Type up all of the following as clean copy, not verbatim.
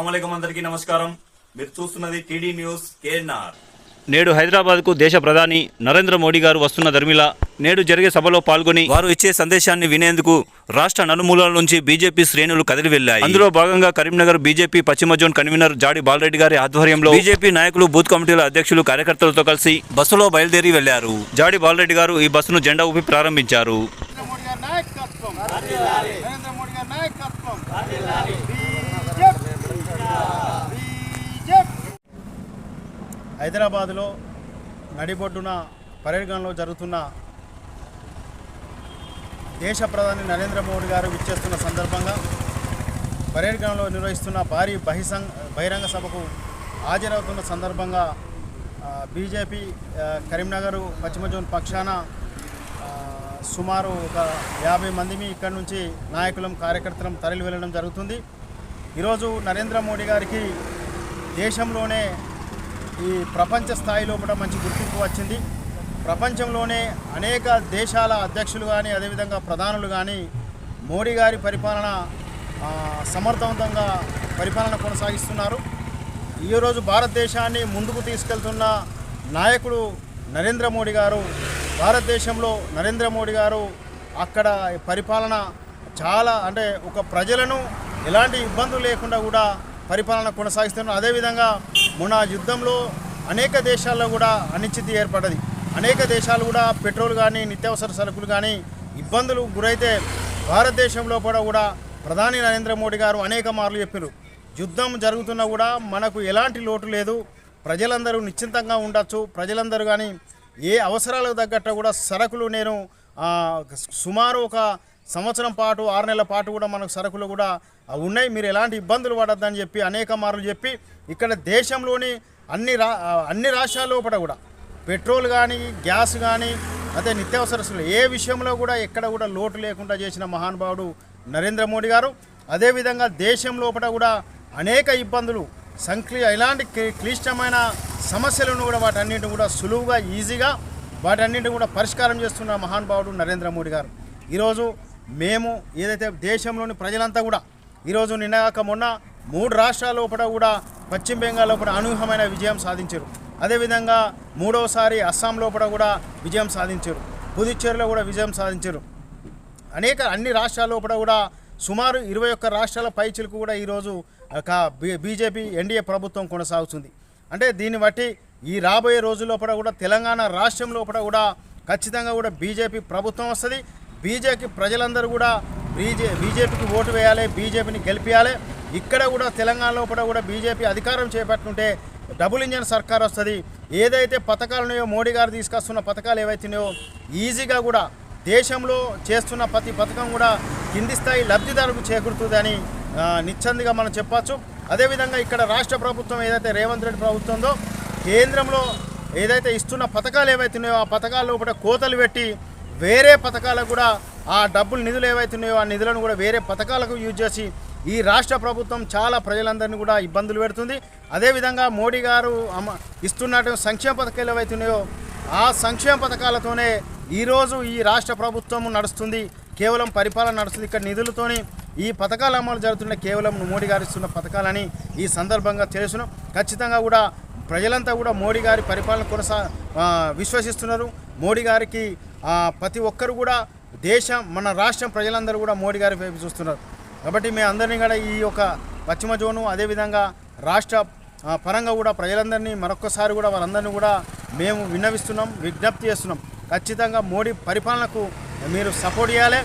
అస్సలాముఅలైకుం అందరికీ నమస్కారం. మీరు చూస్తున్నది టీడీ న్యూస్ కేఎన్ఆర్. నేడు హైదరాబాద్కు దేశ ప్రధాని నరేంద్ర మోడీ గారు వస్తున్న ధర్మిలా నేడు జరిగే సభలో పాల్గొని వారు ఇచ్చే సందేశాన్ని వినేందుకు రాష్ట్ర నలుమూలల నుంచి బీజేపీ శ్రేణులు కదిలి వెళ్లాయి. అందులో భాగంగా కరీంనగర్ బీజేపీ పశ్చిమ జోన్ కన్వీనర్ జాడి బాలరెడ్డి గారి ఆధ్వర్యంలో బీజేపీ నాయకులు, బూత్ కమిటీల అధ్యక్షులు, కార్యకర్తలతో కలిసి బస్సులో బయలుదేరి వెళ్లారు. జాడి బాలరెడ్డి గారు ఈ బస్సును జెండా ఊపి ప్రారంభించారు. హైదరాబాదులో నడిబొడ్డున పరేడ్ గ్రౌండ్లో జరుగుతున్న దేశ ప్రధాని నరేంద్ర మోడీ గారు విచ్చేస్తున్న సందర్భంగా పరేడ్ గ్రౌండ్లో నిర్వహిస్తున్న భారీ బహిరంగ సభకు హాజరవుతున్న సందర్భంగా బీజేపీ కరీంనగర్ పశ్చిమ జోన్ పక్షాన సుమారు ఒక 50 మందిని ఇక్కడి నుంచి నాయకులం, కార్యకర్తలం తరలి వెళ్ళడం జరుగుతుంది. ఈరోజు నరేంద్ర మోడీ గారికి దేశంలోనే ఈ ప్రపంచ స్థాయిలో కూడా మంచి గుర్తింపు వచ్చింది. ప్రపంచంలోనే అనేక దేశాల అధ్యక్షులు కానీ, అదేవిధంగా ప్రధానులు కానీ మోడీ గారి పరిపాలన సమర్థవంతంగా పరిపాలన కొనసాగిస్తున్నారు. ఈరోజు భారతదేశాన్ని ముందుకు తీసుకెళ్తున్న నాయకుడు నరేంద్ర మోడీ గారు. భారతదేశంలో నరేంద్ర మోడీ గారు అక్కడ పరిపాలన చాలా అంటే ఒక ప్రజలను ఎలాంటి ఇబ్బందులు లేకుండా కూడా పరిపాలన కొనసాగిస్తున్నారు. అదేవిధంగా మొన్న యుద్ధంలో అనేక దేశాల్లో కూడా అనిశ్చితి ఏర్పడ్డది. అనేక దేశాలు కూడా పెట్రోల్ కానీ, నిత్యావసర సరుకులు కానీ ఇబ్బందులు గురైతే భారతదేశంలో కూడా ప్రధాని నరేంద్ర మోడీ గారు అనేక మార్లు చెప్పారు, యుద్ధం జరుగుతున్నా కూడా మనకు ఎలాంటి లోటు లేదు, ప్రజలందరూ నిశ్చింతంగా ఉండొచ్చు, ప్రజలందరూ కానీ ఏ అవసరాలకు తగ్గట్టు కూడా సరుకులు నేను సుమారు ఒక సంవత్సరం పాటు 6 నెలల పాటు కూడా మనకు సరుకులు కూడా ఉన్నాయి, మీరు ఎలాంటి ఇబ్బందులు పడద్దని చెప్పి అనేక మార్లు చెప్పి ఇక్కడ దేశంలోని అన్ని రాష్ట్రాల్లో కూడా పెట్రోల్ కానీ, గ్యాస్ కానీ, అదే నిత్యావసర ఏ విషయంలో కూడా ఎక్కడ కూడా లోటు లేకుండా చేసిన మహానుభావుడు నరేంద్ర మోడీ గారు. అదేవిధంగా దేశం లోపల కూడా అనేక ఇబ్బందులు ఎలాంటి క్లిష్టమైన సమస్యలను కూడా వాటన్నింటిని కూడా సులువుగా, ఈజీగా వాటన్నింటిని కూడా పరిష్కారం చేస్తున్న మహానుభావుడు నరేంద్ర మోడీ గారు. ఈరోజు మేము ఏదైతే దేశంలోని ప్రజలంతా కూడా ఈరోజు నిన్నగాక మొన్న 3 రాష్ట్రాల లోపల కూడా పశ్చిమ బెంగాల్ లోపల అనూహ్యమైన విజయం సాధించారు. అదేవిధంగా 3వసారి అస్సాం లోపల కూడా విజయం సాధించారు. పుదుచ్చేరిలో కూడా విజయం సాధించారు. అన్ని రాష్ట్రాల లోపల కూడా సుమారు 21 రాష్ట్రాల పైచిలకు కూడా ఈరోజు బీజేపీ ఎన్డీఏ ప్రభుత్వం కొనసాగుతుంది. అంటే దీన్ని బట్టి ఈ రాబోయే రోజుల్లో కూడా తెలంగాణ రాష్ట్రం లోపల కూడా ఖచ్చితంగా కూడా బీజేపీ ప్రభుత్వం వస్తుంది. బీజేపీ ప్రజలందరూ కూడా బీజేపీకి ఓటు వేయాలి, బీజేపీని గెలిపించాలి. ఇక్కడ కూడా తెలంగాణలో కూడా బీజేపీ అధికారం చేపట్టుకుంటే డబుల్ ఇంజన్ సర్కార్ వస్తుంది. ఏదైతే పథకాలు ఉన్నాయో, మోడీ గారు తీసుకొస్తున్న పథకాలు ఏవైతున్నాయో ఈజీగా కూడా దేశంలో చేస్తున్న ప్రతి పథకం కూడా కింది స్థాయి లబ్ధిదారులకు చేకూరుతుందని నిశ్చందిగా మనం చెప్పచ్చు. అదేవిధంగా ఇక్కడ రాష్ట్ర ప్రభుత్వం ఏదైతే రేవంత్ రెడ్డి ప్రభుత్వందో కేంద్రంలో ఏదైతే ఇస్తున్న పథకాలు ఏవైతున్నాయో ఆ పథకాల్లో కూడా కోతలు పెట్టి వేరే పథకాలకు కూడా ఆ డబ్బులు, నిధులు ఏవైతున్నాయో ఆ నిధులను కూడా వేరే పథకాలకు యూజ్ చేసి ఈ రాష్ట్ర ప్రభుత్వం చాలా ప్రజలందరినీ కూడా ఇబ్బందులు పెడుతుంది. అదేవిధంగా మోడీ గారు ఇస్తున్నట్టు సంక్షేమ పథకాలు ఏవైతున్నాయో ఆ సంక్షేమ పథకాలతోనే ఈరోజు ఈ రాష్ట్ర ప్రభుత్వం నడుస్తుంది, కేవలం పరిపాలన నడుస్తుంది. ఇక్కడ నిధులతోని ఈ పథకాలు అమలు జరుగుతున్న కేవలం మోడీ గారు ఇస్తున్న పథకాలని ఈ సందర్భంగా తెలుసును. ఖచ్చితంగా కూడా ప్రజలంతా కూడా మోడీ గారి పరిపాలన విశ్వసిస్తున్నారు. మోడీ గారికి ప్రతి ఒక్కరు కూడా మన రాష్ట్రం ప్రజలందరూ కూడా మోడీ గారి వైపు చూస్తున్నారు. కాబట్టి మేము అందరినీ కూడా ఈ యొక్క పశ్చిమ జోను అదేవిధంగా రాష్ట్ర పరంగా కూడా ప్రజలందరినీ మరొక్కసారి కూడా వారందరినీ కూడా మేము విజ్ఞప్తి చేస్తున్నాం. ఖచ్చితంగా మోడీ పరిపాలనకు మీరు సపోర్ట్ చేయాలి.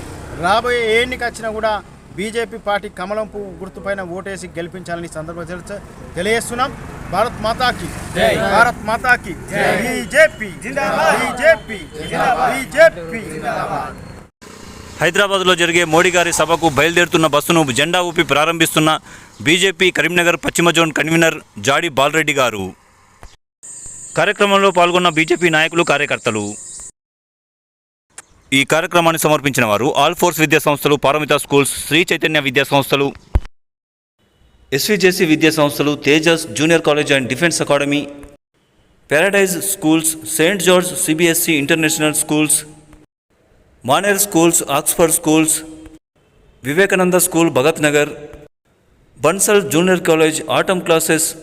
రాబోయే ఏ ఎన్నిక వచ్చినా కూడా బీజేపీ పార్టీ కమలం పువ్వు గుర్తుపైన ఓటేసి గెలిపించాలని సందర్భంగా తెలియజేస్తున్నాం. భారత్ మాతాకి జై, భారత్ మాతాకి జై, బీజేపీ జిందాబాద్, బీజేపీ జిందాబాద్, బీజేపీ జిందాబాద్. హైదరాబాద్లో జరిగే మోడీ గారి సభకు బయలుదేరుతున్న బస్సును జెండా ఊపి ప్రారంభిస్తున్న బీజేపీ కరీంనగర్ పశ్చిమ జోన్ కన్వీనర్ జాడి బాలరెడ్డి గారు. కార్యక్రమంలో పాల్గొన్న బీజేపీ నాయకులు, కార్యకర్తలు. ఈ కార్యక్రమాన్ని సమర్పించిన వారు ఆల్ ఫోర్స్ విద్యా సంస్థలు, పారమిత స్కూల్స్, శ్రీ చైతన్య విద్యా సంస్థలు, ఎస్విజేసి విద్యా సంస్థలు, Tejas junior college and defence academy, paradise schools, saint George CBSE international schools, Maner schools, Oxford schools, Vivekananda school Bhagat Nagar, Bansal junior college, atom classes,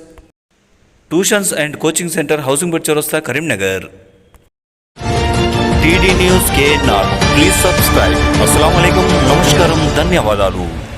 tuitions and coaching centre, housing board చౌరస్తా, Karimnagar. TD news KNR. Please subscribe. అస్సలాము అలైకుం. నమస్కారం. ధన్యవాదాలు.